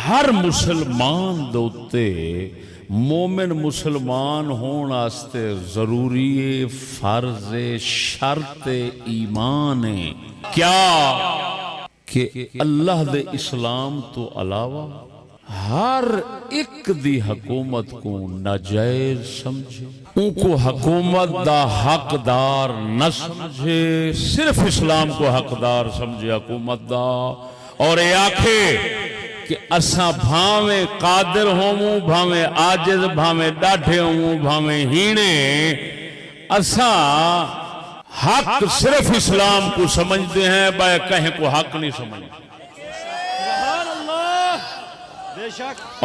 ہر مسلمان دوتے مومن مسلمان ہون آستے ضروری فرض شرط ایمان ہے کیا کہ اللہ دے اسلام تو علاوہ ہر ایک دی حکومت کو ناجائز سمجھے، ان کو حکومت دا حقدار نہ سمجھے، صرف اسلام کو حقدار سمجھے حکومت دا، اور یہ آکھے کہ اساں بھاویں قادر ہوں بھاویں عاجز بھاویں ڈاڈھے ہوں بھاویں ہینے، اساں حق صرف اسلام کو سمجھتے ہیں، بھائی کہیں کو حق نہیں سمجھتے،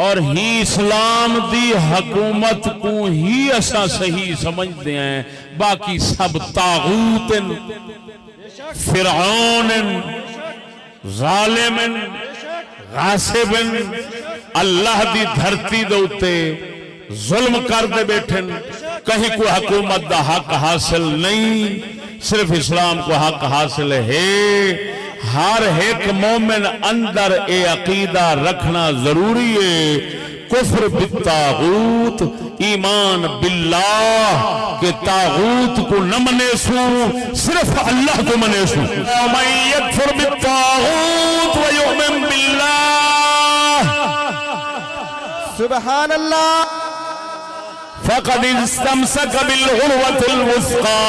اور ہی اسلام دی حکومت کو ہی اساں صحیح سمجھتے ہیں، باقی سب طاغوت فرعون ظالم غاصب اللہ دی دھرتی دوتے ظلم کر دے بیٹھن، کہیں کو حکومت دا حق حاصل نہیں، صرف اسلام کو حق حاصل ہے۔ ہر ایک مومن اندر اے عقیدہ رکھنا ضروری ہے، کفر بالطاغوت، ایمان باللہ کہ طاغوت کو نہ منے سو، صرف اللہ کو منے سو۔ وَمَن يَكْفُرْ بِالطَّاغُوتِ وَيُؤْمِن بِاللَّهِ سبحان اللہ فَقَدِ اسْتَمْسَكَ بِالْعُرْوَةِ الْوُثْقَىٰ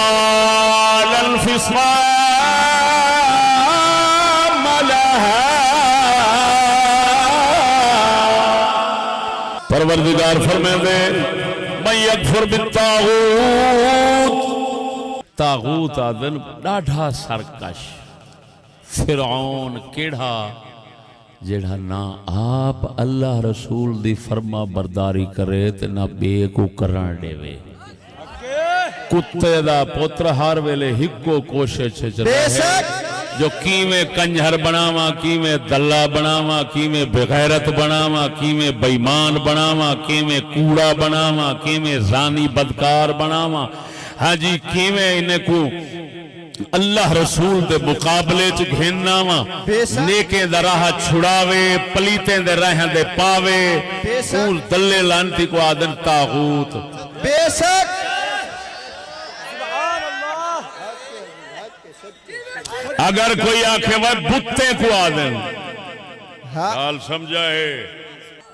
لَا انفصام لها۔ پروردگار فرمائے دے من یکفر بالطاغوت، طاغوت آدن ڈاڑھا سرکش فرعون کیڑا جڑا نہ آپ اللہ رسول دی فرما برداری کرے تے نہ بے کو کرن دے وے، کتے دا پتر ہر ویلے ہکو کوشش رہے جو کیویں کنجھر بناواں، کیویں دلہ بناواں، کیویں بغیرت بناواں، کیویں بےمان بناواں، کیویں کوڑا بناواں، کیویں زانی بدکار بناواں، ہاں جی کیویں انہیں کو اللہ رسول دے مقابلے چ گھناواں، نیکیں دا راہ چھڑاوے پلیتیں دے راہ دے پاوے، اس دلے لانتی کو آدن طاغوت۔ بے شک اگر کوئی آنکھیں وہ بُتے کو آدن حال سمجھائے،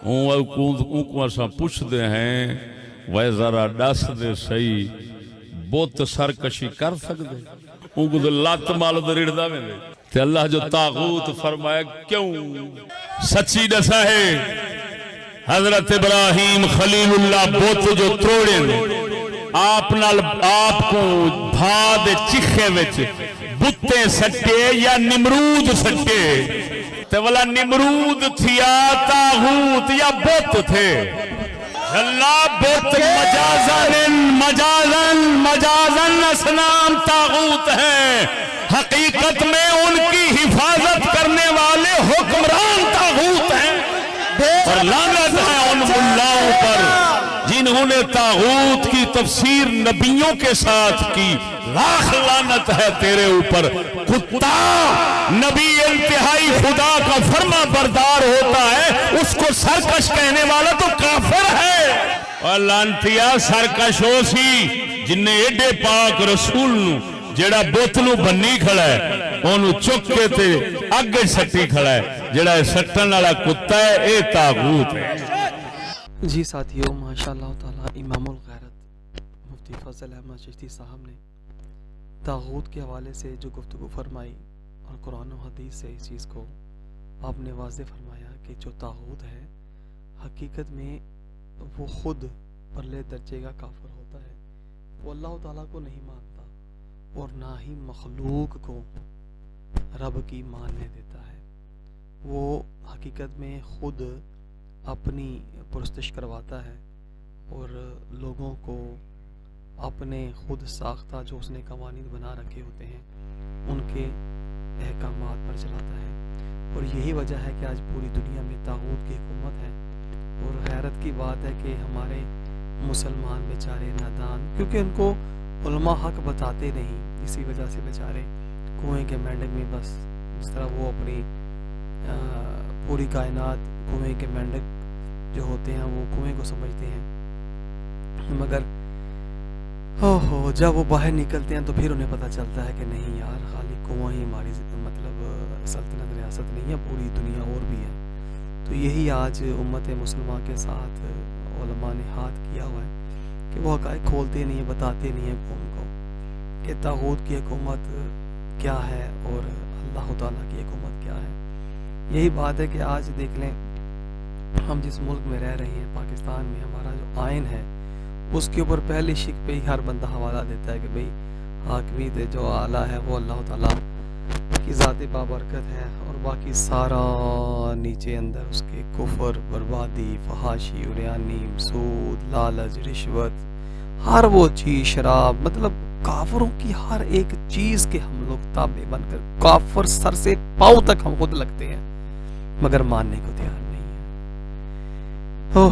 ان کو ایسا پوچھ دے ہیں وہ ذرا ڈس دے صحیح بت سرکشی کر سکتے، ان کو لات مال درڑ دا میں دے تے اللہ جو طاغوت فرمایا کیوں سچی ڈسا ہے۔ حضرت ابراہیم خلیل اللہ بت جو تروڑے نے آپ کو بھاد چکھے وچ بُتے سٹے یا نمرود سٹے، تے والا نمرود تھیا طاغوت یا بت تھے، اللہ بت مجازن اسنام طاغوت ہیں، حقیقت میں ان کی حفاظت کرنے والے حکمران طاغوت ہیں، اور لعنت ہے ان ملاؤں پر جنہوں نے طاغوت کی تفسیر نبیوں کے ساتھ کی، لاکھ لعنت ہے تیرے اوپر کتا۔ نبی انتہائی خدا کا فرما بردار ہوتا ہے، اس کو سرکش کہنے والا تو کافر ہے، اور لعنتیا سرکش ہو سی جن نے ایڈے پاک رسول نو جڑا بوتلو بنی کھڑا ہے انہوں چک کے تے اگے سٹی کھڑا ہے، جڑا سٹن والا کتا ہے اے طاغوت ہے۔ جی ساتھیوں ماشاءاللہ تعالی امام الغیرت مفتی فضل احمد چشتی صاحب نے طاغوت کے حوالے سے جو گفتگو فرمائی اور قرآن و حدیث سے اس چیز کو آپ نے واضح فرمایا کہ جو طاغوت ہے حقیقت میں وہ خود پرلے درجے کا کافر ہوتا ہے، وہ اللہ تعالیٰ کو نہیں مانتا اور نہ ہی مخلوق کو رب کی ماننے دیتا ہے، وہ حقیقت میں خود اپنی پرستش کرواتا ہے اور لوگوں کو اپنے خود ساختہ جو اس نے قوانین بنا رکھے ہوتے ہیں ان کے احکامات پر چلاتا ہے، اور یہی وجہ ہے کہ آج پوری دنیا میں طاغوت کی حکومت ہے۔ اور حیرت کی بات ہے کہ ہمارے مسلمان بیچارے نادان، کیونکہ ان کو علماء حق بتاتے نہیں، اسی وجہ سے بیچارے کنویں کے مینڈک میں بس جس طرح وہ اپنی پوری کائنات کنویں کے مینڈک جو ہوتے ہیں وہ کنویں کو سمجھتے ہیں، مگر جب وہ باہر نکلتے ہیں تو پھر انہیں پتہ چلتا ہے کہ نہیں یار، خالی کنواں ہی ہماری مطلب سلطنت ریاست نہیں ہے، پوری دنیا اور بھی ہے۔ تو یہی آج امت مسلمہ کے ساتھ علماء نے ہاتھ کیا ہوا ہے کہ وہ حقائق کھولتے نہیں ہیں، بتاتے نہیں ہیں قوم کو کہ طاغوت کی حکومت کیا ہے اور اللہ تعالیٰ کی حکومت کیا ہے۔ یہی بات ہے کہ آج دیکھ لیں، ہم جس ملک میں رہ رہے ہیں پاکستان میں، ہمارا جو آئین ہے اس کے اوپر پہلی شک پہ ہی ہر بندہ حوالہ دیتا ہے کہ بھئی حاکمیت جو اعلیٰ ہے وہ اللہ تعالیٰ کی ذات بابرکت ہے، اور باقی سارا نیچے اندر اس کے کفر، بربادی، فحاشی، عریانی، سود، لالچ، رشوت، ہر وہ چیز، شراب، مطلب کافروں کی ہر ایک چیز کے ہم لوگ تابع بن کر کافر سر سے پاؤں تک ہم خود لگتے ہیں، مگر ماننے کو تیار نہیں ہے۔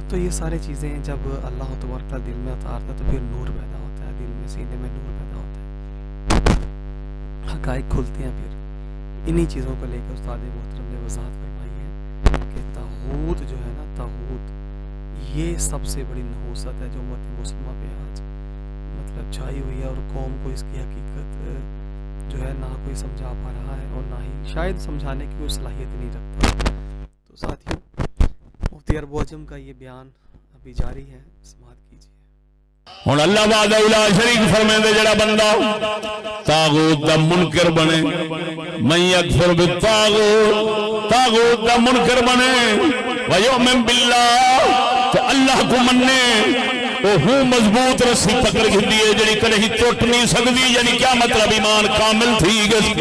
تو یہ ساری چیزیں جب اللہ تبارک دل میں اتارتا ہے تو پھر نور پیدا ہوتا ہے، دل میں، سینے میں نور پیدا ہوتا ہے، حقائق کھلتے ہیں۔ پھر انہی چیزوں کو لے کر استاد محترم نے وضاحت فرمائی ہے کہ طاغوت جو ہے نا، طاغوت یہ سب سے بڑی نحوست ہے جو امت مسلمہ پہ آج مطلب چھائی ہوئی ہے، اور قوم کو اس کی حقیقت جو ہے نہ کوئی سمجھا پا رہا ہے اور نہ ہی شاید سمجھانے کی کوئی صلاحیت نہیں رکھتا۔ تو ساتھیوں، مفتی ارب و عجم کا یہ بیان ابھی جاری ہے، سماعت کیجیے۔ ہن اللہ وحدہ لا شریک فرمائے جڑا بندہ طاغوت دا منکر بنے، من یکفر بالطاغوت، طاغوت دا منکر بنے، ویؤمن باللہ، تو اللہ کو مننے، وہ ہوں مضبوط رسی پکڑ گھندی ہے جڑی کدی ٹوٹ نہیں سکدی۔ یعنی کیا مطلب؟ ایمان کامل تھی گئی۔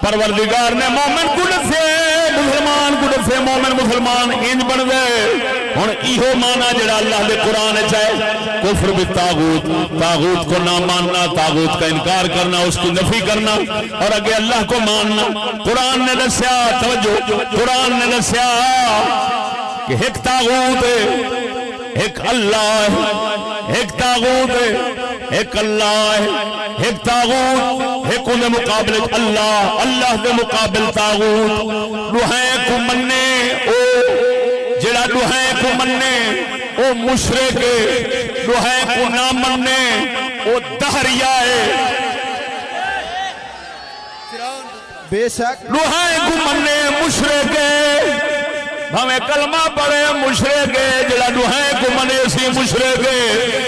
پروردگار نے مومن کو دسے، مسلمان کو دسے، مومن مسلمان انج بن گئے۔ ہن ایہو مانا جڑا اللہ دے قرآن چاہے کفر بالطاغوت، طاغوت کو نہ ماننا، طاغوت کا انکار کرنا، اس کی نفی کرنا، اور اگے اللہ کو ماننا۔ قرآن نے دسیا، توجہ، قرآن نے دسیا کہ ایک طاغوت ہے، ایک اللہ ہے، ایک طاغوت ہے، ایک اللہ ہے، ایک طاغوت، ایک انہیں مقابل اللہ، اللہ دے مقابل طاغوت۔ لوہائیں کو مننے، او جڑا لوہائیں کو مننے او مشرک ہے، لوہائیں کو نہ مننے او دہریہ ہے۔ بے شک لوہائیں کو مننے مشرک ہے، ہمیں کلمہ پڑھے مشرک ہے، جڑا لوہائیں کو منے سی مشرک ہے،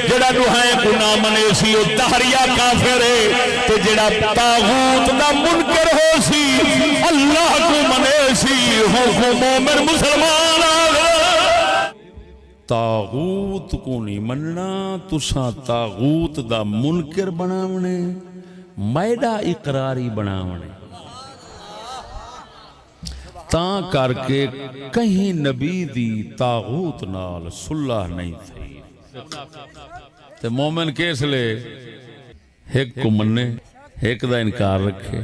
جڑا لوہائیں کو نہ منے سی او دہریہ کافر ہے۔ تو جڑا طاغوت دا منکر ہو سی، اللہ کو منے سی، ہو مومن مسلمان آگا۔ طاغوت کو نہیں مننا، تساں طاغوت دا منکر بناونے، میڈا اقراری بناونے، تاں کر کے کہیں نبی دی طاغوت نال صلح نہیں تھی۔ تے مومن کیس لے ایک کو مننے، ایک دا انکار رکھے،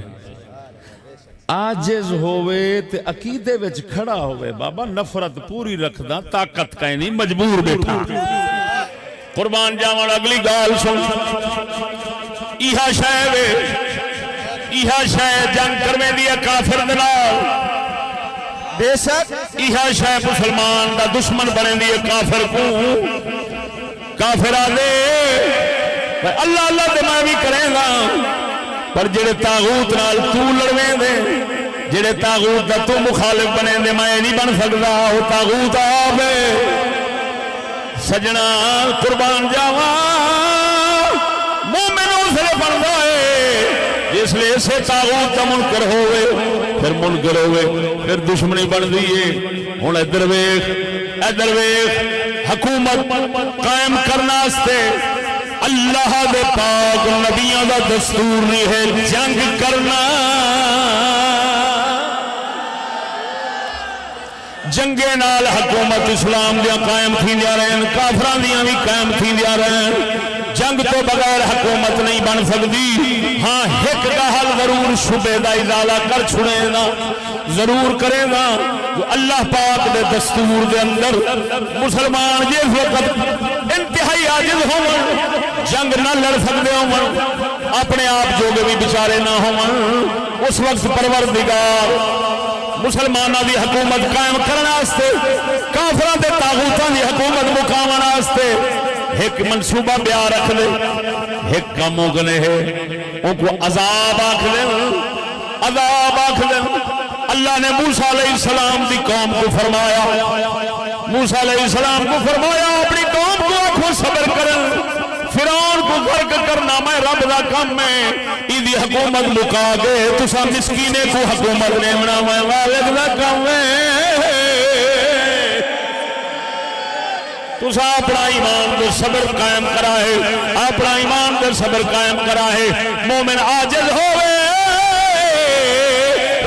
عاجز ہوئے تے عقیدے وچ کھڑا ہوئے، بابا نفرت پوری رکھدا، طاقت کہیں نہیں، مجبور بیٹھا۔ قربان جاوان اگلی گال سن، ایہا شے وے، ایہا شے جنگ کرویں دی کافر دے نال، بے شک ایہا شے مسلمان دا دشمن بنے دی کافر کو، کافر آدھے اللہ اللہ تے میں بھی کریں گا، پر جڑے طاغوت نال تو لڑویں دے، جڑے طاغوت دا تو مخالف بنے دے، میں نہیں بن سکتا، وہ طاغوت آوے۔ سجنا قربان جاواں، مومن اسلے بندا ہے جس لئے اسے طاغوت دا منکر ہوئے، پھر منکر ہوئے، پھر دشمنی بن دیئے۔ ہن ادھر ویکھ، ادھر ویکھ، حکومت قائم کرنا استے اللہ دے پاک نبیوں دا دستور نہیں ہے جنگ کرنا۔ جنگے نال حکومت اسلام دیا قائم تھی جا رہے ہیں، کافران دیا بھی قائم تھی جا رہے ہیں۔ جنگ تو بغیر حکومت نہیں بن سکتی۔ ہاں ایک کا حل ضرور شبہ دا ازالہ کر چھڑے گا، ضرور کرے گا، جو اللہ پاک دے دستور دے اندر مسلمان جس وقت انتہائی عاجز ہوں، جنگ نہ لڑ سکتے ہوں، اپنے آپ جو بھی بیچارے نہ ہوں، اس وقت پروردگار مسلمانوں دی حکومت قائم کرنے واسطے کافراں دے طاغوتاں دی حکومت مقامن واسطے ایک منصوبہ بیا رکھ لے ایک کام ہوگنے ہے ان کو عذاب آکھ لیں عذاب آکھ لیں اللہ نے موسیٰ علیہ السلام دی قوم کو فرمایا موسیٰ علیہ السلام کو فرمایا اپنی قوم کو آنکھوں صبر کریں فرعون کو غرق کرنا میں رب دا کم میں ایدی حکومت مکا گئے تسا مسکینے کو حکومت لیمنا میں والد دا کم میں تسا اپنا ایمان دے صبر قائم کرائے اپنا ایمان دے صبر قائم کرائے مومن عاجز ہوئے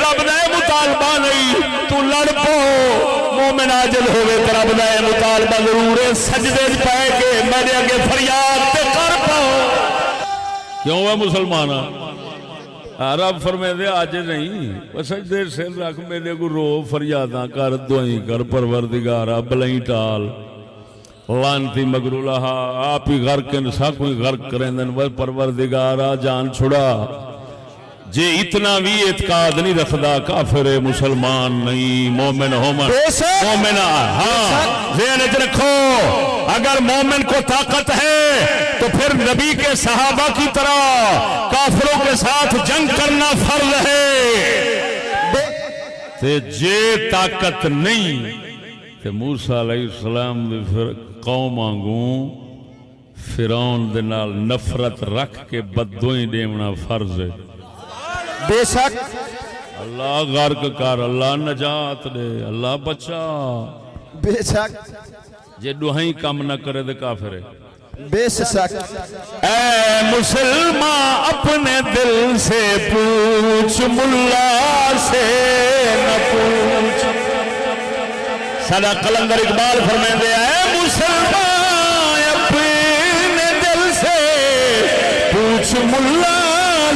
رب دے مطالبہ نہیں تو لڑ پو مومن عاجز ہوئے تو رب دے مطالبہ ضرور ہے سجدے پائے کے میرے آگے فریاد تے کر پو کیوں ہے مسلمانہ رب فرمائے دے عاجز نہیں سجدے سے رکھ میرے کو رو فریاداں کر دعائیں کر پروردگارہ بلائیں ٹال لانتی مگرولہ آپ ہی غرق انسا کوئی غرق کریں دن وہ پروردگارہ جان چھڑا جے اتنا بھی اعتقاد نہیں رکھدا کافر مسلمان نہیں مومن مومن ہاں ذہن وچ رکھو اگر مومن کو طاقت ہے تو پھر نبی کے صحابہ کی طرح کافروں کے ساتھ جنگ کرنا فرض ہے تے جے طاقت نہیں تے موسیٰ علیہ السلام دے قوم آنگوں فرعون دے نال نفرت رکھ کے بددوئیں دیمنا فرض ہے بے شک اللہ غرق کر اللہ نجات دے اللہ بچا بے شک جے دوہائیں کم نہ کرے دے کافر ہے بے شک اے مسلمان اپنے دل سے پوچھ ملا سے نہ پوچھ سادہ قلندر اقبال فرمائیں دے اے مسلمان اپنے دل سے پوچھ ملا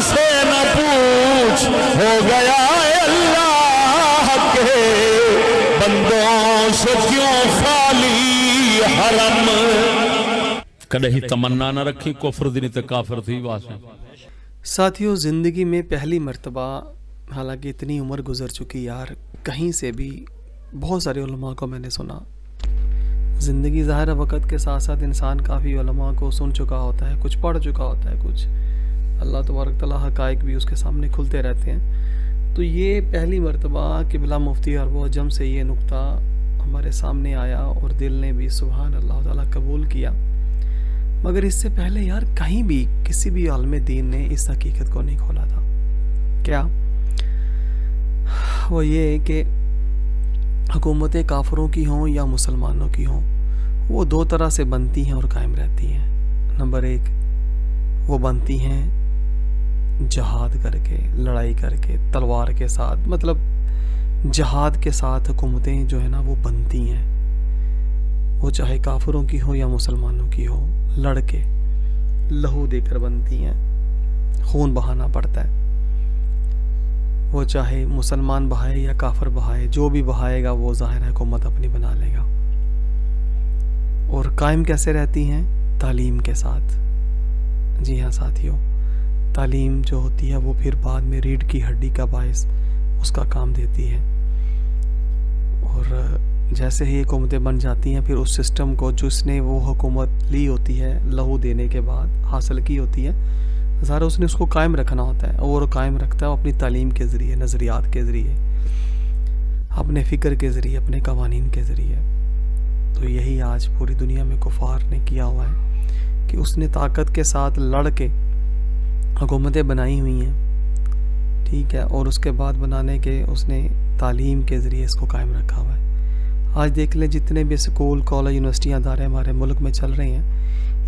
سے نہ پوچھ ہو گیا اے اللہ کے بندوں سے کیوں خالی حرم کدے ہی تمنا نہ رکھی کفر دی نہیں تے کافر تھی واسے ساتھیوں زندگی میں پہلی مرتبہ حالانکہ اتنی عمر گزر چکی یار کہیں سے بھی بہت سارے علماء کو میں نے سنا زندگی ظاہر وقت کے ساتھ ساتھ انسان کافی علماء کو سن چکا ہوتا ہے کچھ پڑھ چکا ہوتا ہے کچھ اللہ تبارک تعالیٰ حقائق بھی اس کے سامنے کھلتے رہتے ہیں تو یہ پہلی مرتبہ قبلہ مفتی عرب و عجم سے یہ نقطہ ہمارے سامنے آیا اور دل نے بھی سبحان اللہ تعالیٰ قبول کیا مگر اس سے پہلے یار کہیں بھی کسی بھی عالم دین نے اس حقیقت کو نہیں کھولا تھا کیا وہ یہ ہے کہ حکومتیں کافروں کی ہوں یا مسلمانوں کی ہوں وہ دو طرح سے بنتی ہیں اور قائم رہتی ہیں نمبر ایک وہ بنتی ہیں جہاد کر کے لڑائی کر کے تلوار کے ساتھ مطلب جہاد کے ساتھ حکومتیں جو ہے نا وہ بنتی ہیں وہ چاہے کافروں کی ہو یا مسلمانوں کی ہو لڑ کے لہو دے کر بنتی ہیں خون بہانا پڑتا ہے وہ چاہے مسلمان بہائے یا کافر بہائے جو بھی بہائے گا وہ ظاہر حکومت اپنی بنا لے گا اور قائم کیسے رہتی ہیں تعلیم کے ساتھ جی ہاں ساتھیوں تعلیم جو ہوتی ہے وہ پھر بعد میں ریڑھ کی ہڈی کا باعث اس کا کام دیتی ہے اور جیسے ہی حکومتیں بن جاتی ہیں پھر اس سسٹم کو جس نے وہ حکومت لی ہوتی ہے لہو دینے کے بعد حاصل کی ہوتی ہے ظاہر اس نے اس کو قائم رکھنا ہوتا ہے اور قائم رکھتا ہے اپنی تعلیم کے ذریعے نظریات کے ذریعے اپنے فکر کے ذریعے اپنے قوانین کے ذریعے تو یہی آج پوری دنیا میں کفار نے کیا ہوا ہے کہ اس نے طاقت کے ساتھ لڑ کے حکومتیں بنائی ہوئی ہیں ٹھیک ہے اور اس کے بعد بنانے کے اس نے تعلیم کے ذریعے اس کو قائم رکھا ہوا ہے آج دیکھ لیں جتنے بھی سکول کالج یونیورسٹیاں ادارے ہمارے ملک میں چل رہے ہیں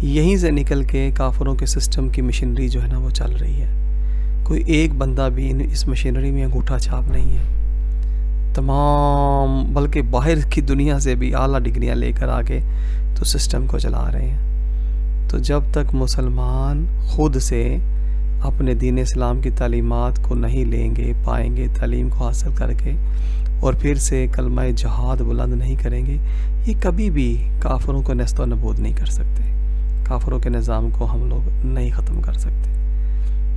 یہیں سے نکل کے کافروں کے سسٹم کی مشینری جو ہے نا وہ چل رہی ہے کوئی ایک بندہ بھی اس مشینری میں انگوٹھا چھاپ نہیں ہے تمام بلکہ باہر کی دنیا سے بھی اعلیٰ ڈگریاں لے کر آگے تو سسٹم کو چلا رہے ہیں تو جب تک مسلمان خود سے اپنے دین اسلام کی تعلیمات کو نہیں لیں گے پائیں گے تعلیم کو حاصل کر کے اور پھر سے کلمہ جہاد بلند نہیں کریں گے یہ کبھی بھی کافروں کو نیست و نبود نہیں کر سکتے کافروں کے نظام کو ہم لوگ نہیں ختم کر سکتے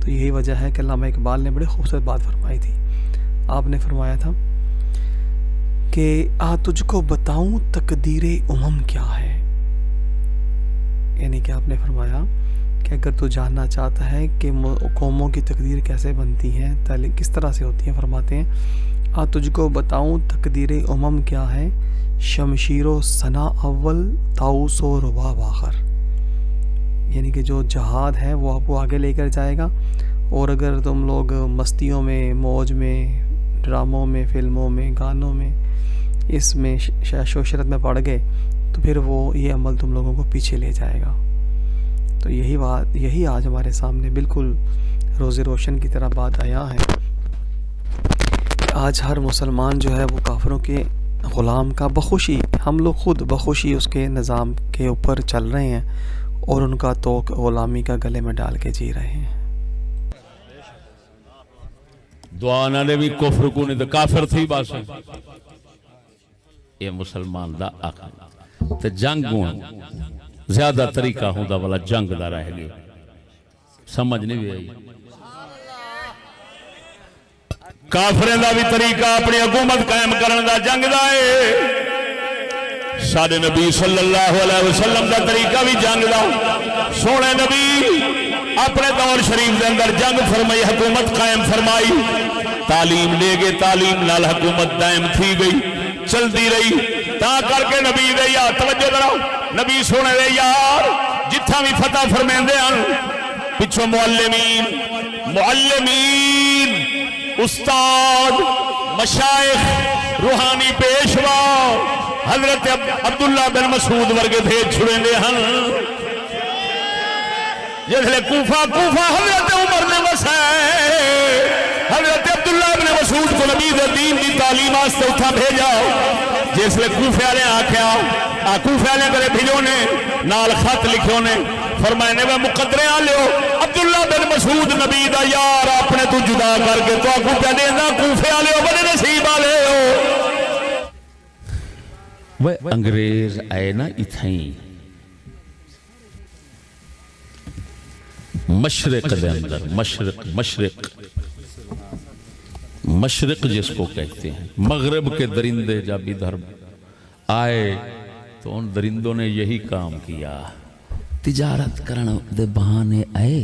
تو یہی وجہ ہے کہ علامہ اقبال نے بڑی خوبصورت بات فرمائی تھی آپ نے فرمایا تھا کہ تجھ کو بتاؤں تقدیر امم کیا ہے، یعنی کہ آپ نے فرمایا کہ اگر تو جاننا چاہتا ہے کہ قوموں کی تقدیر کیسے بنتی ہیں، کس طرح سے ہوتی ہیں، فرماتے ہیں تجھ کو بتاؤں تقدیر امم کیا ہے، شمشیر و ثنا اول طاؤس و رباب آخر، یعنی کہ جو جہاد ہے وہ آپ کو آگے لے کر جائے گا، اور اگر تم لوگ مستیوں میں، موج میں، ڈراموں میں، فلموں میں، گانوں میں، اس میں شیش و شرط میں پڑ گئے تو پھر وہ یہ عمل تم لوگوں کو پیچھے لے جائے گا۔ تو یہی آج ہمارے سامنے بالکل روز روشن کی طرح بات آیا ہے کہ آج ہر مسلمان جو ہے وہ کافروں کے غلام کا بخوشی، ہم لوگ خود بخوشی اس کے نظام کے اوپر چل رہے ہیں اور ان کا توق غلامی کا گلے میں ڈال کے جی رہے ہیں۔ دعا نہ بھی کفر کو نہیں تو کافر تھی بس یہ مسلمان دا آخر تے جنگ ہوں زیادہ طریقہ ہوں دا والا جنگ دا رہ گئے، سمجھ نہیں بھی آئی۔ کافریں دا بھی طریقہ اپنی حکومت قائم کرنے دا جنگ دا ہے، سارے نبی صلی اللہ علیہ وسلم دا طریقہ بھی جنگ دا، سونے نبی اپنے دور شریف دے اندر جنگ فرمائی، حکومت قائم فرمائی، تعلیم لے گئے، تعلیم نال حکومت دائم تھی گئی، چل دی رہی، تا کر کے نبی دے یار توجہ کرو، نبی سونے دے یار جتھا بھی فتح فرمین دے ہیں پچھو معلمین استاد مشائخ روحانی پیشوا حضرت عبداللہ بن مسعود ورگے بھیج چھڑے دے ہیں، جیسے کوفہ حضرت عمر نے وسائے، حضرت عبداللہ بن مسعود کو نبی دین دی تعلیم آستے اٹھا بھیجا، جس لئے کوفے والے آکھیا کوفے والے کرے بھیجو نے نال خط لکھو نے فرمائے نے وہ مقدرے آلے ہو عبداللہ بن مسعود نبی دا یار اپنے تو جدا کر کے تو آکو پہ دینا کوفے آلے ہو بڑے نصیب آلے ہو۔ وہ انگریز آئے نا اتھائیں مشرق دے اندر، مشرق جس کو کہتے ہیں، مغرب کے درندے جب ادھر آئے تو ان درندوں نے یہی کام کیا، تجارت کرن دے بہانے آئے،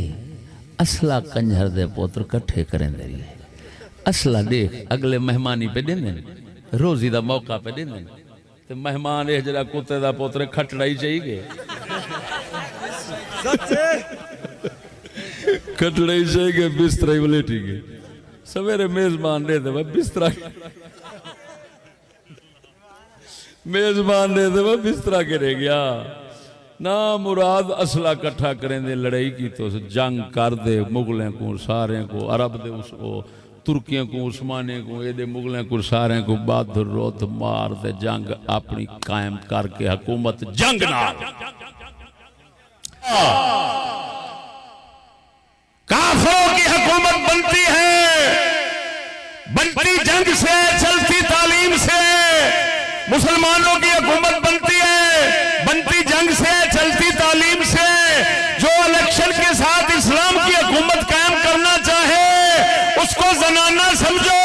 اسلحہ کنجھر دے پوتر کٹھے کریں دے لیے، اسلحہ دیکھ اگلے مہمانی پہ دیں دیں، روزی دا موقع پہ دیں دیں، تو مہمان ایک جرہ کتے دا پوتر کھٹڑائی چاہیے گے، کھٹڑائی چاہیے گے، بسترائی ولیٹی گے، سویرے میزبان دے دے وہ بسترہ میزبان دے دے وہ بسترہ کرے گیا، نا مراد اسلحہ کٹھا کریں دے، لڑائی کی تو جنگ کر دے، مغلیں کو سارے کو، عرب دے اس کو، ترکیوں کو، عثمانے کو، اے دے مغلیں کو سارے کو، بادر روت مار دے، جنگ اپنی قائم کر کے حکومت جنگ نہ کافروں کی حکومت بنتی ہے، بنتی جنگ سے، چلتی تعلیم سے، مسلمانوں کی حکومت بنتی ہے، بنتی جنگ سے، چلتی تعلیم سے، جو الیکشن کے ساتھ اسلام کی حکومت قائم کرنا چاہے اس کو زنانہ سمجھو،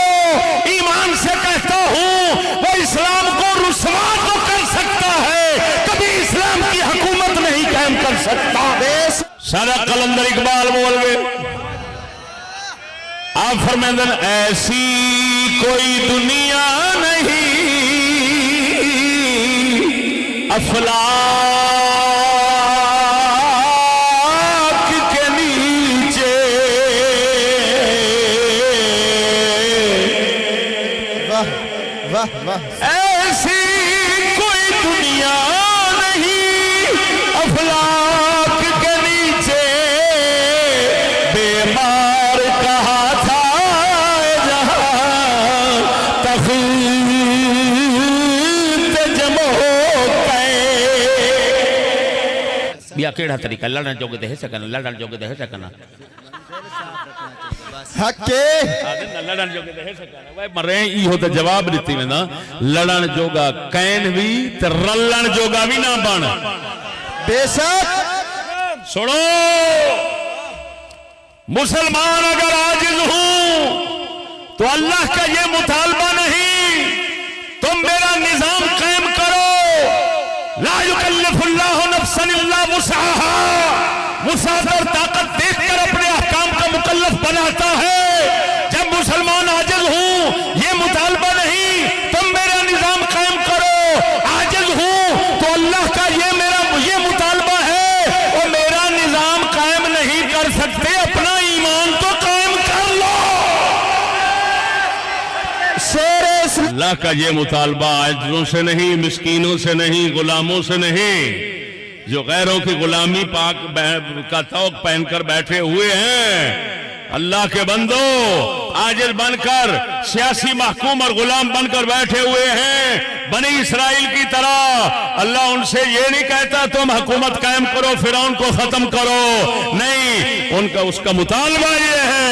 ایمان سے کہتا ہوں وہ اسلام کو رسوا تو کر سکتا ہے، کبھی اسلام کی حکومت نہیں قائم کر سکتا۔ سارا قلندر اقبال بول گئے، آپ فرمیدن ایسی کوئی دنیا نہیں افلاک کے نیچے، ایسی کوئی دنیا نہیں افلاک کے نیچے، بیمار کہا تھا جہاں تخت جمع ہو گئے۔ بیا کیڑا طریقہ لڑن جو دے سکنا، لڑن جو دے سکنا، حق کے لڑن جو دے سکنا، وہ مرے ای ہو تے جواب دیتی میں نا، لڑن جوگا کین بھی تے رلن جوگا بھی نہ بن۔ بے شک سنو، مسلمان اگر عاجز ہوں تو اللہ کا یہ مطالبہ نہیں تم میرا لا یکلف اللہ نفسا الا وسعها، وسعت اور طاقت دیکھ کر اپنے احکام کا مکلف بناتا ہے۔ جب مسلمان عاجز ہوں یہ مطالبہ نہیں تم میرا نظام قائم کرو، عاجز ہوں تو اللہ کا یہ مطالبہ ہے اور میرا نظام قائم نہیں کر سکتے، اپنا ایمان تو قائم کر لو۔ اللہ کا یہ مطالبہ عاجزوں سے نہیں، مسکینوں سے نہیں، غلاموں سے نہیں، جو غیروں کی غلامی پاک کا توق پہن کر بیٹھے ہوئے ہیں۔ اللہ کے بندو عاجز بن کر سیاسی محکوم اور غلام بن کر بیٹھے ہوئے ہیں بنی اسرائیل کی طرح۔ اللہ ان سے یہ نہیں کہتا تم حکومت قائم کرو فرعون کو ختم کرو، نہیں، ان کا اس کا مطالبہ یہ ہے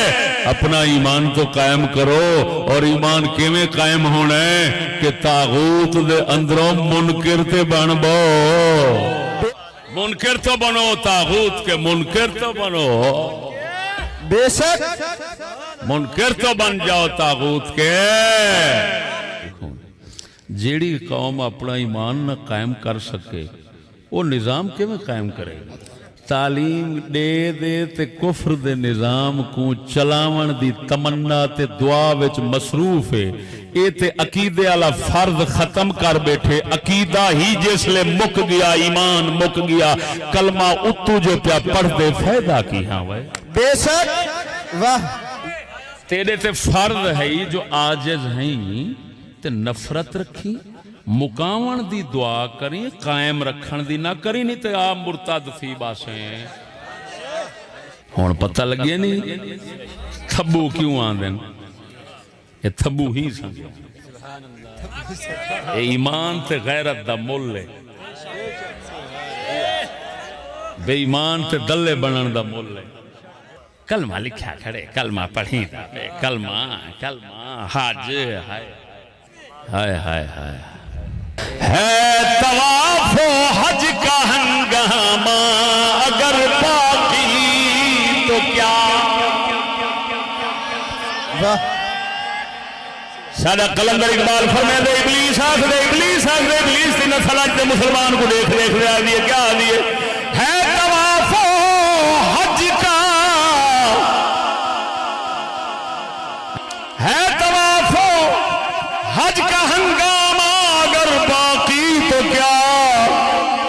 اپنا ایمان تو قائم کرو۔ اور ایمان کیویں قائم ہونا ہے کہ طاغوت دے اندروں منکر تے بن بو، منکر تو بنو، طاغوت کے منکر تو بنو، بے شک منکر تو بن جاؤ طاغوت کے۔ جیڑی قوم اپنا ایمان نہ قائم کر سکے وہ نظام کیویں قائم کرے گا؟ تعلیم دے دے تے کفر دے نظام کو چلاون دی تمنا تے دعا وچ مصروف ہے، اے تے عقیدے والا فرض ختم کر بیٹھے، عقیدہ ہی جس لے مک گیا، ایمان مک گیا، کلمہ اتو جو پیا پڑھ دے فائدہ کی ہاں وے بے شک واہ تیرے تے فرض ہے جو عاجز ہیں تے نفرت رکھی، مقاون دی دعا کریں، قائم رکھن دی نہ کریں، نہیں تے آپ مرتد تھی باسیں۔ ہون پتہ لگے نہیں تھبو کیوں آندن، یہ تھبو ہی سمجھو، یہ ایمان تے غیرت دا مول ہے، بے ایمان تے دلے بنن دا مول ہے۔ کلمہ لکھا کھڑے، کلمہ پڑھیں دا بے، کلمہ حاج ہائے ہائے ہائے ہائے ہے طواف و حج کا ہنگامہ اگر باقی تو کیا۔ سادہ قلندر اقبال فرمائے دے ابلیس آخ دے ابلیس دی نسل آج دے مسلمان کو دیکھ رہے آدھیے کیا آدھیے ہے طواف و حج کا، ہے طواف و حج کا ہنگامہ اگر باقی تو کیا،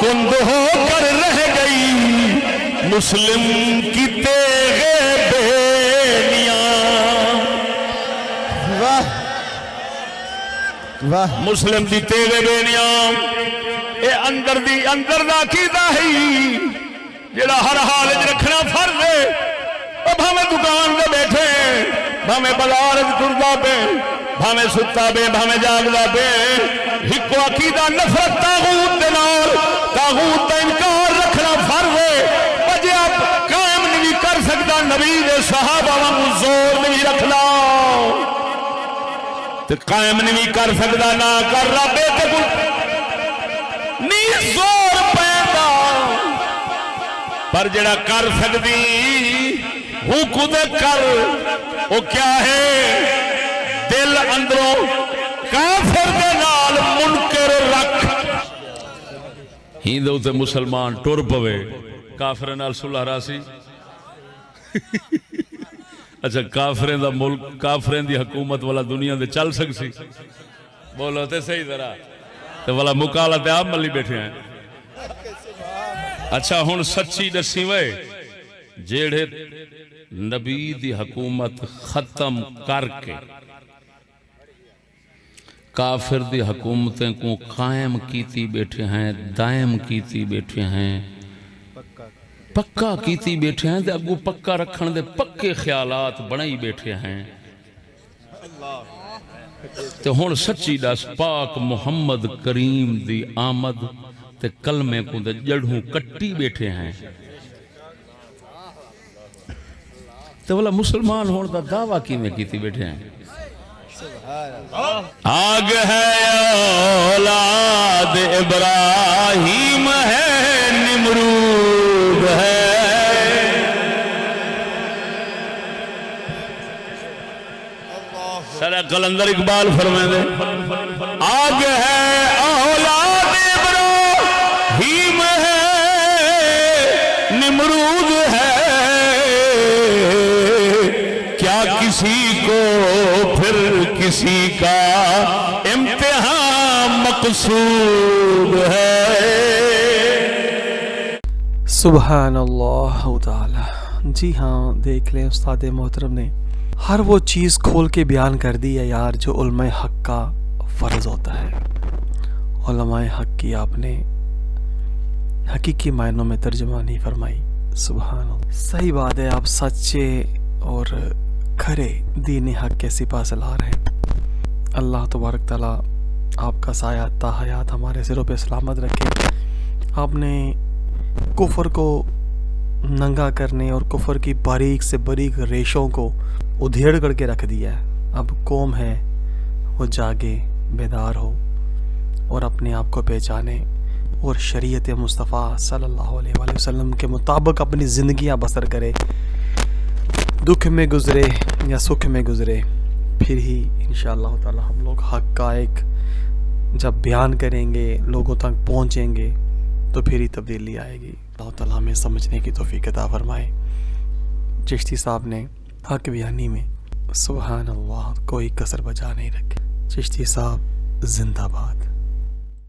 کند ہو کر رہ گئی مسلم کی تیغ بینیاں۔ واہ واہ مسلم دی تیغ بینیاں، اے اندر دا عقیدہ ہی جڑا ہر حال رکھنا فرض ہے۔ او بھاویں دکان دے بیٹھے، بھاویں بازار ٹردا پے، بھاویں ستا پے، بھاویں جاگدا پے، ہکو عقیدہ نفرت طاغوت دے نال، طاغوت دا انکار رکھنا فرض ہے۔ او جے آپ قائم نہیں کر سکدا نبی دے صحابہ وانگوں زور نہیں رکھنا تے قائم نہیں کر سکدا نہ کر رب تے نہیں زور پیندا، پر جڑا کر سکدی ہوں خود کر، وہ کیا ہے دل اندروں کافر دے نال منکر رکھ۔ ہی دے تے مسلمان ٹر پوے کافر نال صلح راسی۔ اچھا کافرین دا ملک، کافرین دی حکومت والا دنیا دے چل سکسی؟ بولو تے صحیح ذرا تے والا مکالا تے آپ ملی بیٹھے ہیں۔ اچھا ہن سچی دسی وے جیڑے نبی دی حکومت ختم کر کے کافر دی حکومتیں کو قائم کیتی بیٹھے ہیں، دائم کیتی بیٹھے ہیں، پکا کیتی بیٹھے ہیں، اگو پکا رکھن دے پکے خیالات بنائی بیٹھے ہیں۔ تے ہن سچی دس پاک محمد کریم دی آمد تے کلمے کو دے جڑھوں کٹی بیٹھے ہیں، تے والا مسلمان ہون دا دعویٰ کی میں کیتی بیٹھے ہیں۔ آگ ہے اولاد ابراہیم ہے نمرود ہے، سارا قلندر اقبال فرمائے دے آگ ہے اولاد ابراہیم کسی کا امتحان مقصود ہے۔ سبحان اللہ تعالی۔ جی ہاں، دیکھ لیں استاد محترم نے ہر وہ چیز کھول کے بیان کر دی ہے یار جو علماء حق کا فرض ہوتا ہے۔ علماء حق کی آپ نے حقیقی معنوں میں ترجمہ نہیں فرمائی۔ سبحان اللہ، صحیح بات ہے، آپ سچے اور کھرے دین حق کے سپاہ سالار ہیں۔ اللہ تبارک تعالیٰ آپ کا سایہ تا حیات ہمارے سروں پہ سلامت رکھے۔ آپ نے کفر کو ننگا کرنے اور کفر کی باریک سے باریک ریشوں کو ادھیڑ کر کے رکھ دیا ہے۔ اب قوم ہے وہ جاگے، بیدار ہو اور اپنے آپ کو پہچانے اور شریعت مصطفیٰ صلی اللہ علیہ وآلہ وسلم کے مطابق اپنی زندگیاں بسر کرے، دکھ میں گزرے یا سکھ میں گزرے، پھر ہی انشاءاللہ تعالی ہم لوگ حق کا ایک جب بیان کریں گے، لوگوں تک پہنچیں گے تو پھر ہی تبدیلی آئے گی۔ اللہ تعالیٰ ہمیں سمجھنے کی توفیق عطا فرمائے۔ چشتی صاحب نے حق بیانی میں سبحان اللہ کوئی کسر بجا نہیں رکھے۔ چشتی صاحب زندہ باد۔